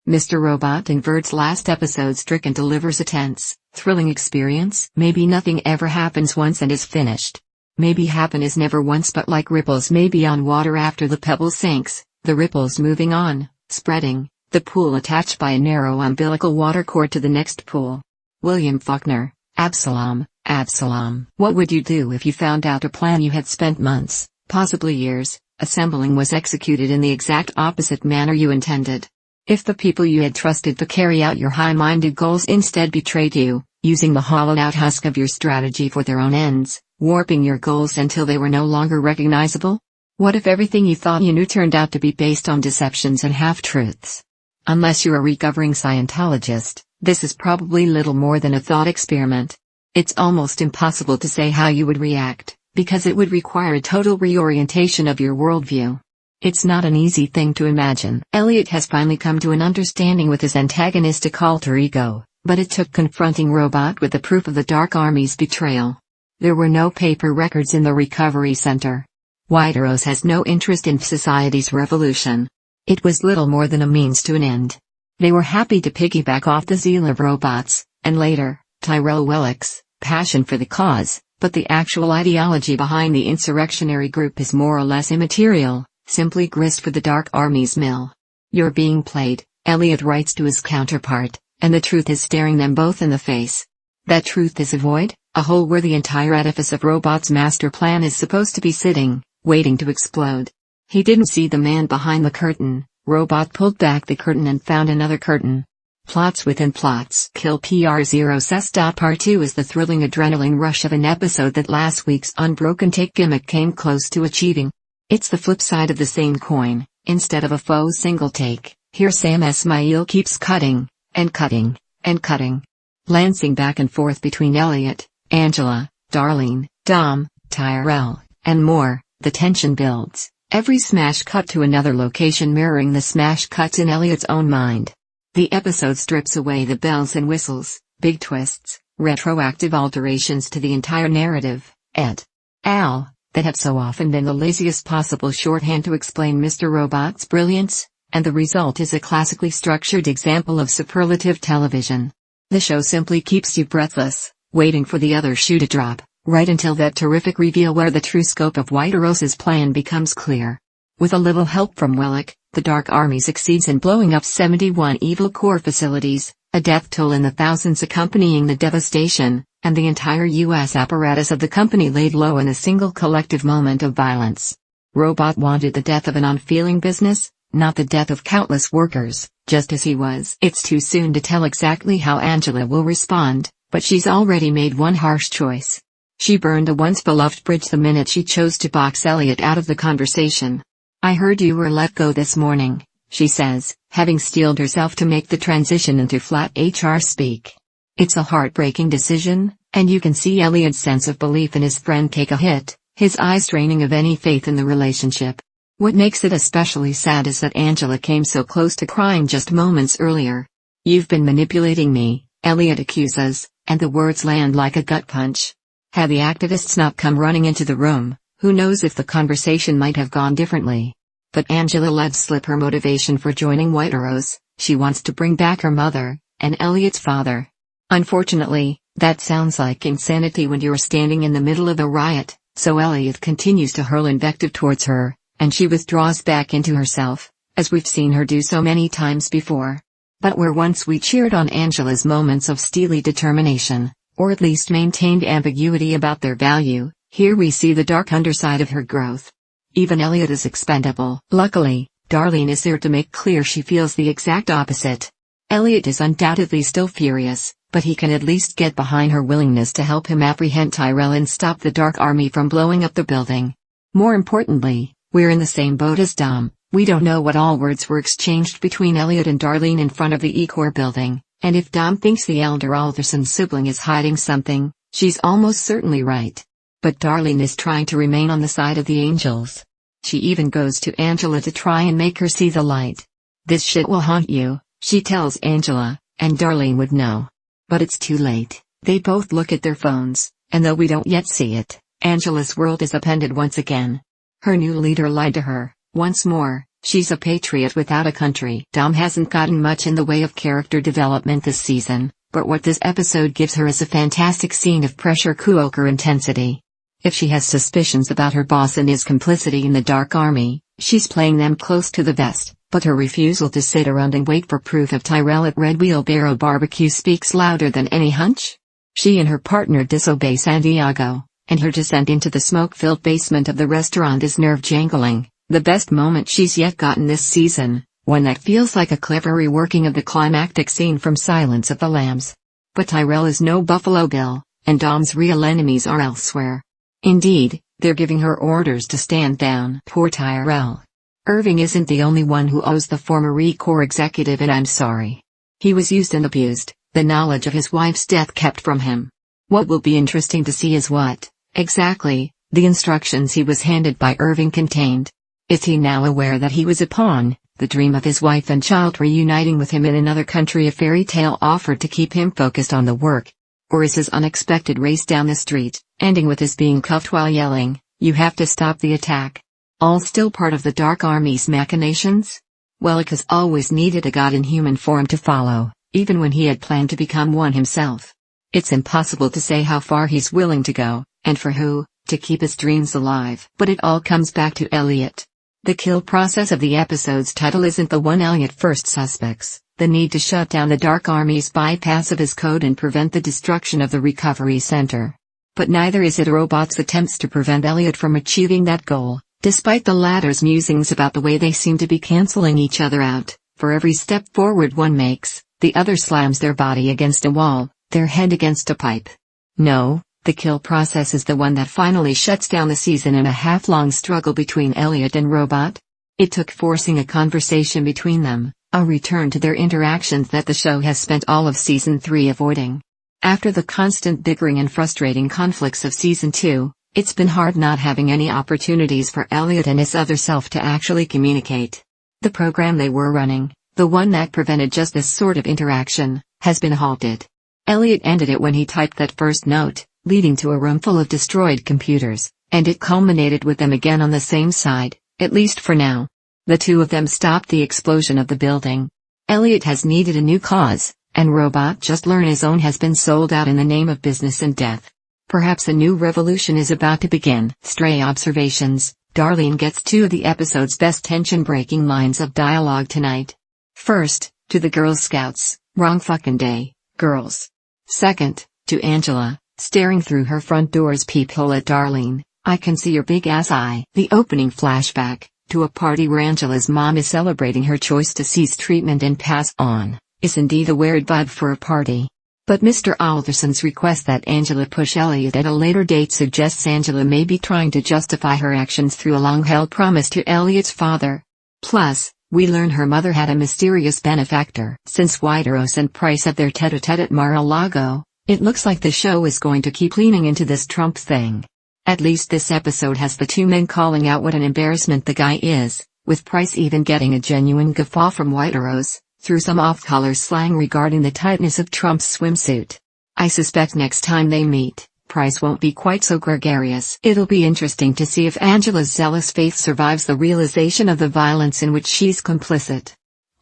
Mr. Robot inverts last episode stricken delivers a tense, thrilling experience. Maybe nothing ever happens once and is finished. Maybe happen is never once but like ripples maybe on water after the pebble sinks, the ripples moving on, spreading, the pool attached by a narrow umbilical water cord to the next pool. William Faulkner, Absalom, Absalom. What would you do if you found out a plan you had spent months, possibly years, assembling was executed in the exact opposite manner you intended? If the people you had trusted to carry out your high-minded goals instead betrayed you, using the hollowed-out husk of your strategy for their own ends, warping your goals until they were no longer recognizable? What if everything you thought you knew turned out to be based on deceptions and half-truths? Unless you're a recovering Scientologist, this is probably little more than a thought experiment. It's almost impossible to say how you would react, because it would require a total reorientation of your worldview. It's not an easy thing to imagine. Elliot has finally come to an understanding with his antagonistic alter ego, but it took confronting Robot with the proof of the Dark Army's betrayal. There were no paper records in the recovery center. White Rose has no interest in society's revolution. It was little more than a means to an end. They were happy to piggyback off the zeal of robots, and later, Tyrell Wellick's passion for the cause, but the actual ideology behind the insurrectionary group is more or less immaterial. Simply grist for the Dark Army's mill. You're being played, Elliot writes to his counterpart, and the truth is staring them both in the face. That truth is a void, a hole where the entire edifice of Robot's master plan is supposed to be sitting, waiting to explode. He didn't see the man behind the curtain. Robot pulled back the curtain and found another curtain. Plots within plots. Kill PR0 Cess. Part 2 is the thrilling adrenaline rush of an episode that last week's Unbroken Take gimmick came close to achieving. It's the flip side of the same coin. Instead of a faux single take, here Sam Esmail keeps cutting, and cutting, and cutting. Lancing back and forth between Elliot, Angela, Darlene, Dom, Tyrell, and more, the tension builds. Every smash cut to another location mirroring the smash cuts in Elliot's own mind. The episode strips away the bells and whistles, big twists, retroactive alterations to the entire narrative, et al., that have so often been the laziest possible shorthand to explain Mr. Robot's brilliance, and the result is a classically structured example of superlative television. The show simply keeps you breathless, waiting for the other shoe to drop, right until that terrific reveal where the true scope of White Rose's plan becomes clear. With a little help from Wellick, the Dark Army succeeds in blowing up 71 evil core facilities, a death toll in the thousands accompanying the devastation, and the entire U.S. apparatus of the company laid low in a single collective moment of violence. Robot wanted the death of an unfeeling business, not the death of countless workers, just as he was. It's too soon to tell exactly how Angela will respond, but she's already made one harsh choice. She burned a once-beloved bridge the minute she chose to box Elliot out of the conversation. "I heard you were let go this morning," she says, having steeled herself to make the transition into flat HR speak. It's a heartbreaking decision, and you can see Elliot's sense of belief in his friend take a hit, his eyes draining of any faith in the relationship. What makes it especially sad is that Angela came so close to crying just moments earlier. "You've been manipulating me," Elliot accuses, and the words land like a gut punch. Had the activists not come running into the room, who knows if the conversation might have gone differently. But Angela lets slip her motivation for joining White Rose. She wants to bring back her mother, and Elliot's father. Unfortunately, that sounds like insanity when you're standing in the middle of a riot, so Elliot continues to hurl invective towards her, and she withdraws back into herself, as we've seen her do so many times before. But where once we cheered on Angela's moments of steely determination, or at least maintained ambiguity about their value, here we see the dark underside of her growth. Even Elliot is expendable. Luckily, Darlene is there to make clear she feels the exact opposite. Elliot is undoubtedly still furious, but he can at least get behind her willingness to help him apprehend Tyrell and stop the Dark Army from blowing up the building. More importantly, we're in the same boat as Dom. We don't know what all words were exchanged between Elliot and Darlene in front of the E-Corps building, and if Dom thinks the elder Alderson sibling is hiding something, she's almost certainly right. But Darlene is trying to remain on the side of the angels. She even goes to Angela to try and make her see the light. "This shit will haunt you," she tells Angela, and Darlene would know. But it's too late. They both look at their phones, and though we don't yet see it, Angela's world is upended once again. Her new leader lied to her, once more. She's a patriot without a country. Dom hasn't gotten much in the way of character development this season, but what this episode gives her is a fantastic scene of pressure cooker intensity. If she has suspicions about her boss and his complicity in the Dark Army, she's playing them close to the vest, but her refusal to sit around and wait for proof of Tyrell at Red Wheelbarrow Barbecue speaks louder than any hunch. She and her partner disobey Santiago, and her descent into the smoke-filled basement of the restaurant is nerve-jangling. The best moment she's yet gotten this season, one that feels like a clever reworking of the climactic scene from Silence of the Lambs. But Tyrell is no Buffalo Bill, and Dom's real enemies are elsewhere. Indeed, they're giving her orders to stand down. Poor Tyrell. Irving isn't the only one who owes the former Corps executive an I'm sorry. He was used and abused, the knowledge of his wife's death kept from him. What will be interesting to see is what, exactly, the instructions he was handed by Irving contained. Is he now aware that he was a pawn, the dream of his wife and child reuniting with him in another country a fairy tale offered to keep him focused on the work? Or is his unexpected race down the street, ending with his being cuffed while yelling, "You have to stop the attack"? All still part of the Dark Army's machinations? Wellick has always needed a god in human form to follow, even when he had planned to become one himself. It's impossible to say how far he's willing to go, and for who, to keep his dreams alive. But it all comes back to Elliot. The kill process of the episode's title isn't the one Elliot first suspects, the need to shut down the Dark Army's bypass of his code and prevent the destruction of the recovery center. But neither is it Robot's attempts to prevent Elliot from achieving that goal, despite the latter's musings about the way they seem to be canceling each other out. For every step forward one makes, the other slams their body against a wall, their head against a pipe. No. The kill process is the one that finally shuts down the season in a half-long struggle between Elliot and Robot. It took forcing a conversation between them, a return to their interactions that the show has spent all of Season 3 avoiding. After the constant bickering and frustrating conflicts of Season 2, it's been hard not having any opportunities for Elliot and his other self to actually communicate. The program they were running, the one that prevented just this sort of interaction, has been halted. Elliot ended it when he typed that first note, leading to a room full of destroyed computers, and it culminated with them again on the same side, at least for now. The two of them stopped the explosion of the building. Elliot has needed a new cause, and Robot just learned his own has been sold out in the name of business and death. Perhaps a new revolution is about to begin. Stray observations. Darlene gets two of the episode's best tension-breaking lines of dialogue tonight. First, to the Girl Scouts, wrong fucking day, girls. Second, to Angela, staring through her front door's peephole at Darlene, I can see your big ass eye. The opening flashback, to a party where Angela's mom is celebrating her choice to cease treatment and pass on, is indeed a weird vibe for a party. But Mr. Alderson's request that Angela push Elliot at a later date suggests Angela may be trying to justify her actions through a long-held promise to Elliot's father. Plus, we learn her mother had a mysterious benefactor. Since Whiteros and Price have their tete-a-tete at Mar-a-Lago, it looks like the show is going to keep leaning into this Trump thing. At least this episode has the two men calling out what an embarrassment the guy is, with Price even getting a genuine guffaw from Whiteros, through some off-color slang regarding the tightness of Trump's swimsuit. I suspect next time they meet, Price won't be quite so gregarious. It'll be interesting to see if Angela's zealous faith survives the realization of the violence in which she's complicit.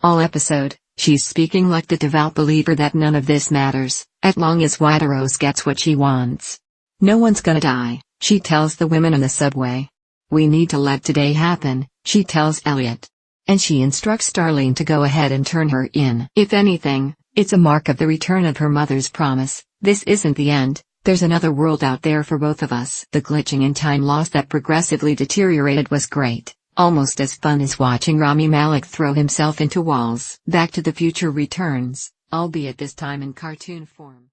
All episode, she's speaking like the devout believer that none of this matters, as long as Whiteros gets what she wants. No one's gonna die, she tells the women on the subway. We need to let today happen, she tells Elliot. And she instructs Darlene to go ahead and turn her in. If anything, it's a mark of the return of her mother's promise. This isn't the end, there's another world out there for both of us. The glitching and time loss that progressively deteriorated was great, almost as fun as watching Rami Malek throw himself into walls. Back to the Future returns, albeit this time in cartoon form.